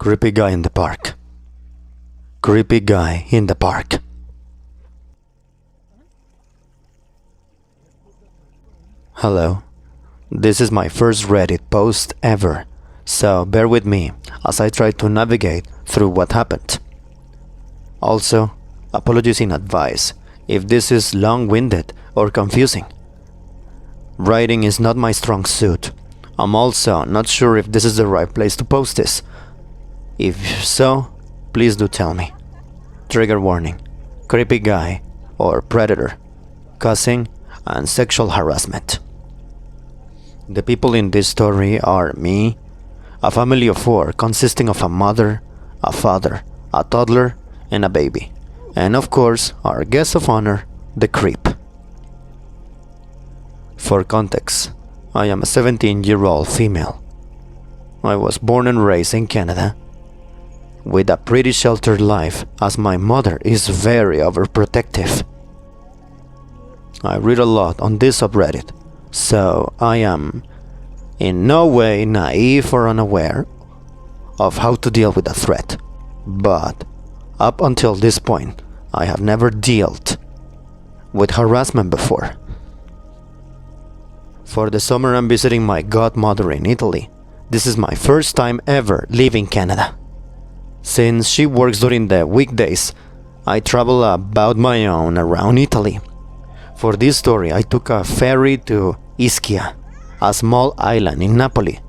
Creepy guy in the park. Creepy guy in the park. Hello. This is my first Reddit post ever, so bear with me as I try to navigate through what happened. Also, apologies in advance if this is long-winded or confusing. Writing is not my strong suit. I'm also not sure if this is the right place to post this. If so, please do tell me. Trigger warning: creepy guy or predator, cussing, and sexual harassment. The people in this story are me, a family of 4 consisting of a mother, a father, a toddler, and a baby, and of course our guest of honor, the creep. For context, I am a 17-year-old female. I was born and raised in Canada, with a pretty sheltered life as my mother is very overprotective. I read a lot on this subreddit, so I am in no way naive or unaware of how to deal with a threat. But up until this point, I have never dealt with harassment before. For the summer, I'm visiting my godmother in Italy. This is my first time ever leaving Canada. Since she works during the weekdays, I travel about my own around Italy. For this story, I took a ferry to Ischia, a small island in Napoli,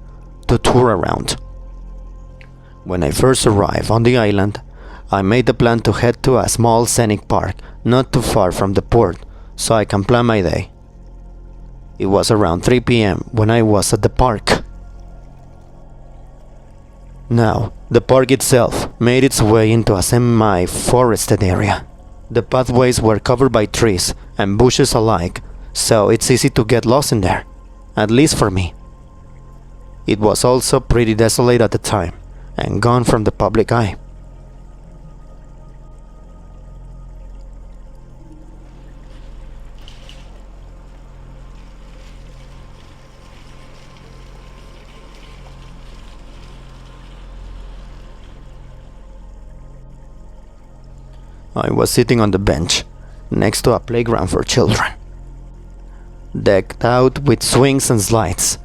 to tour around. When I first arrived on the island, I made the plan to head to a small scenic park not too far from the port so I can plan my day. It was around 3 p.m. when I was at the park. Now, the park itself made its way into a semi-forested area. The pathways were covered by trees and bushes alike, so it's easy to get lost in there, at least for me. It was also pretty desolate at the time, and gone from the public eye. I was sitting on the bench, next to a playground for children, decked out with swings and slides.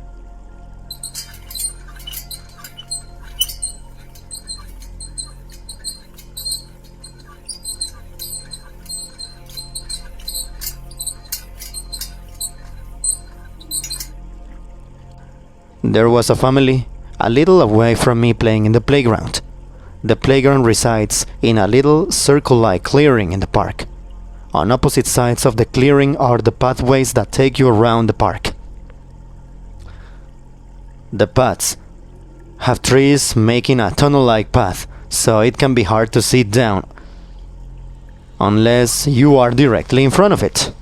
There was a family a little away from me playing in the playground. The playground resides in a little circle-like clearing in the park. On opposite sides of the clearing are the pathways that take you around the park. The paths have trees making a tunnel-like path, so it can be hard to sit down unless you are directly in front of it.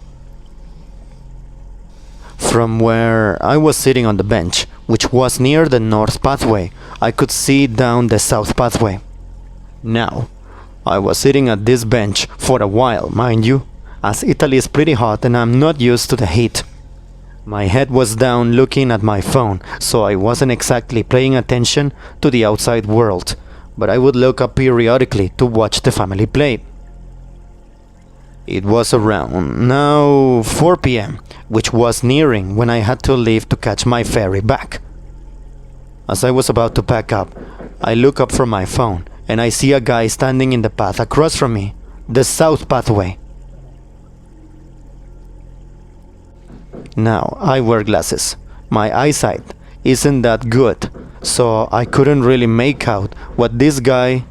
From where I was sitting on the bench, which was near the north pathway, I could see down the south pathway. Now, I was sitting at this bench for a while, mind you, as Italy is pretty hot and I'm not used to the heat. My head was down looking at my phone, so I wasn't exactly paying attention to the outside world, but I would look up periodically to watch the family play. It was around now 4 p.m., which was nearing when I had to leave to catch my ferry back. As I was about to pack up, I look up from my phone and I see a guy standing in the path across from me, the south pathway. Now, I wear glasses. My eyesight isn't that good, so I couldn't really make out what this guy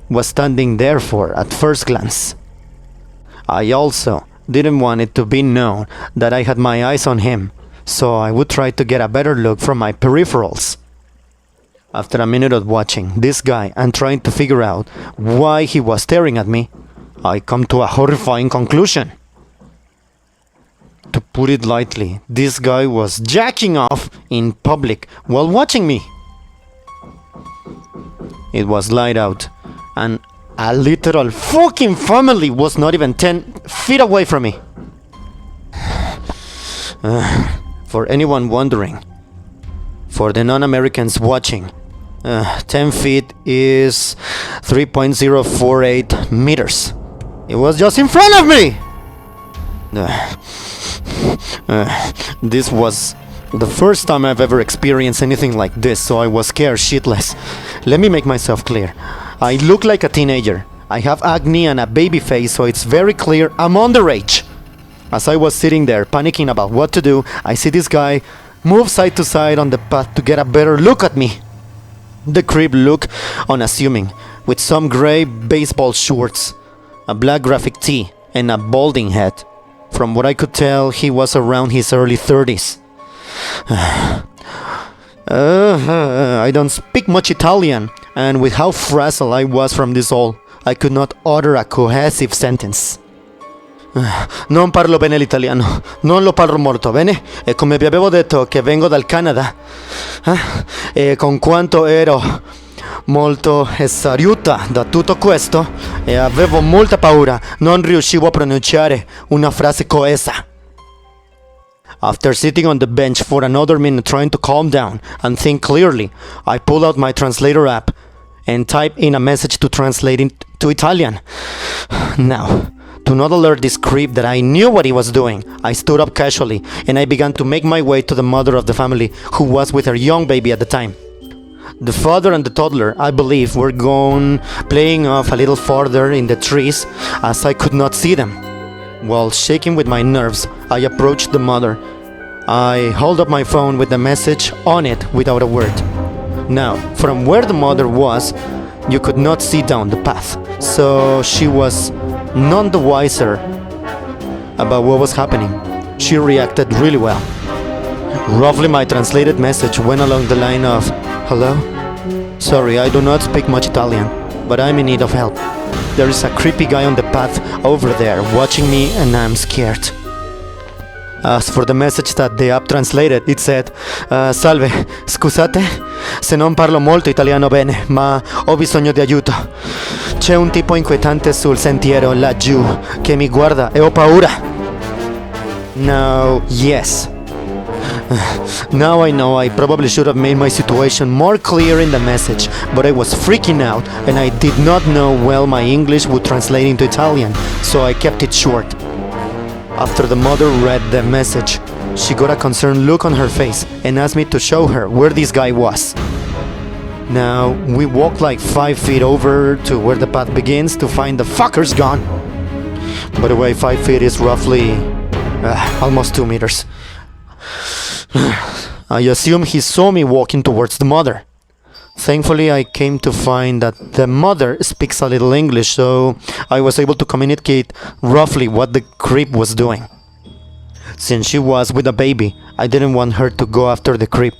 was standing there for at first glance. I also didn't want it to be known that I had my eyes on him, so I would try to get a better look from my peripherals. After a minute of watching this guy and trying to figure out why he was staring at me, I come to a horrifying conclusion. To put it lightly, this guy was jacking off in public while watching me. It was light out, and a literal fucking family was not even 10 feet away from me. For anyone wondering, for the non-Americans watching, 10 feet is 3.048 meters. It was just in front of me! This was the first time I've ever experienced anything like this, so I was scared shitless. Let me make myself clear. I look like a teenager. I have acne and a baby face, so it's very clear I'm underage. As I was sitting there panicking about what to do, I see this guy move side to side on the path to get a better look at me. The creep looked unassuming, with some grey baseball shorts, a black graphic tee, and a balding head. From what I could tell, he was around his early 30s. I don't speak much Italian, and with how frazzled I was from this all, I could not utter a cohesive sentence. Non parlo bene l'italiano, non lo parlo molto bene, e come vi avevo detto che vengo dal Canada, e con quanto ero molto esauruta da tutto questo e avevo molta paura, non riuscivo a pronunciare una frase coesa. After sitting on the bench for another minute trying to calm down and think clearly, I pulled out my translator app and typed in a message to translate it to Italian. Now, to not alert this creep that I knew what he was doing, I stood up casually and I began to make my way to the mother of the family, who was with her young baby at the time. The father and the toddler, I believe, were gone playing off a little farther in the trees as I could not see them. While shaking with my nerves, I approached the mother. I held up my phone with the message on it without a word. Now, from where the mother was, you could not see down the path, so she was none the wiser about what was happening. She reacted really well. Roughly, my translated message went along the line of, "Hello? Sorry, I do not speak much Italian, but I'm in need of help. There is a creepy guy on the path over there watching me and I'm scared." As for the message that the app translated, it said, "Salve, scusate se non parlo molto italiano bene, ma ho bisogno di aiuto. C'è un tipo inquietante sul sentiero laggiù che mi guarda e ho paura." Now, yes. Now I know I probably should have made my situation more clear in the message, but I was freaking out and I did not know well my English would translate into Italian, so I kept it short. After the mother read the message, she got a concerned look on her face and asked me to show her where this guy was. Now, we walked like 5 feet over to where the path begins to find the fuckers gone. By the way, 5 feet is roughly almost 2 meters. I assume he saw me walking towards the mother. Thankfully, I came to find that the mother speaks a little English, so I was able to communicate roughly what the creep was doing. Since she was with a baby, I didn't want her to go after the creep,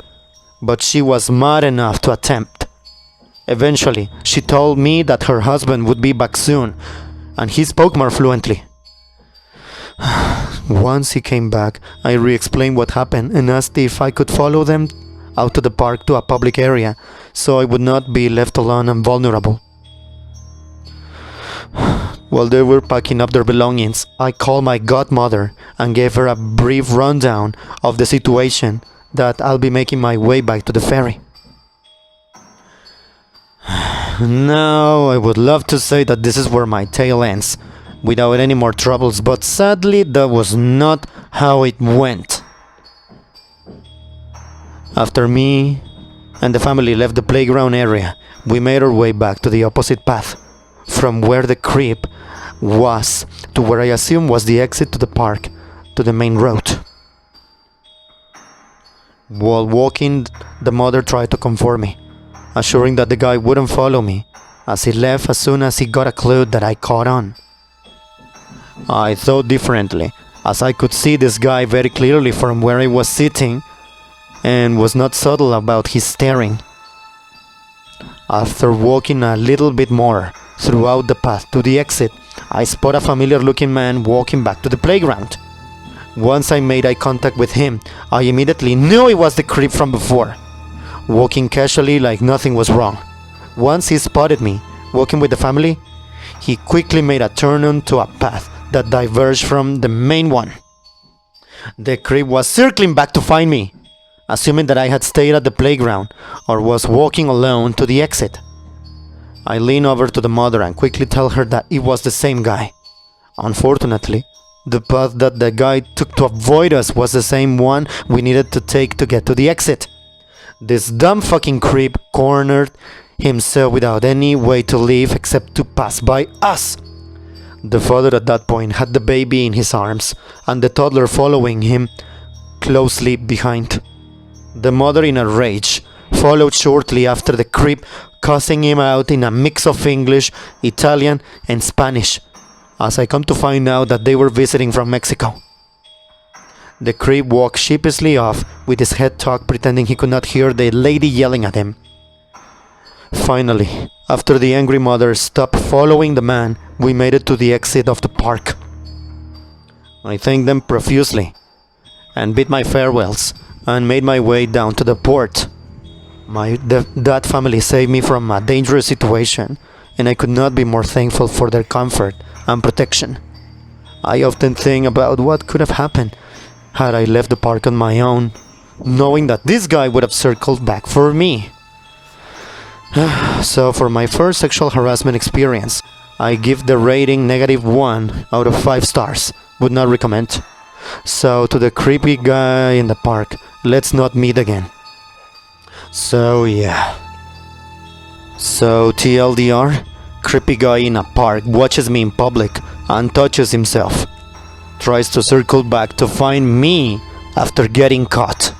but she was mad enough to attempt. Eventually, she told me that her husband would be back soon, and he spoke more fluently. Once he came back, I re-explained what happened and asked if I could follow them out to the park to a public area, so I would not be left alone and vulnerable. While they were packing up their belongings, I called my godmother and gave her a brief rundown of the situation that I'll be making my way back to the ferry. Now, I would love to say that this is where my tale ends, without any more troubles, but sadly that was not how it went. After me and the family left the playground area, we made our way back to the opposite path, from where the creep was to where I assume was the exit to the park, to the main road. While walking, the mother tried to comfort me, assuring that the guy wouldn't follow me, as he left as soon as he got a clue that I caught on. I thought differently, as I could see this guy very clearly from where I was sitting, and was not subtle about his staring. After walking a little bit more throughout the path to the exit, I spot a familiar-looking man walking back to the playground. Once I made eye contact with him, I immediately knew it was the creep from before, walking casually like nothing was wrong. Once he spotted me, walking with the family, he quickly made a turn onto a path that diverged from the main one. The creep was circling back to find me, assuming that I had stayed at the playground or was walking alone to the exit. I lean over to the mother and quickly tell her that it was the same guy. Unfortunately, the path that the guy took to avoid us was the same one we needed to take to get to the exit. This dumb fucking creep cornered himself without any way to leave except to pass by us. The father at that point had the baby in his arms and the toddler following him closely behind. The mother, in a rage, followed shortly after the creep, cussing him out in a mix of English, Italian, and Spanish, as I come to find out that they were visiting from Mexico. The creep walked sheepishly off with his head tucked, pretending he could not hear the lady yelling at him. Finally, after the angry mother stopped following the man, we made it to the exit of the park. I thanked them profusely and bid my farewells and made my way down to the port. That family saved me from a dangerous situation, and I could not be more thankful for their comfort and protection. I often think about what could have happened had I left the park on my own, knowing that this guy would have circled back for me. So for my first sexual harassment experience, I give the rating -1 out of 5 stars. Would not recommend. So to the creepy guy in the park, let's not meet again. So yeah. So TLDR, creepy guy in a park watches me in public and touches himself. Tries to circle back to find me after getting caught.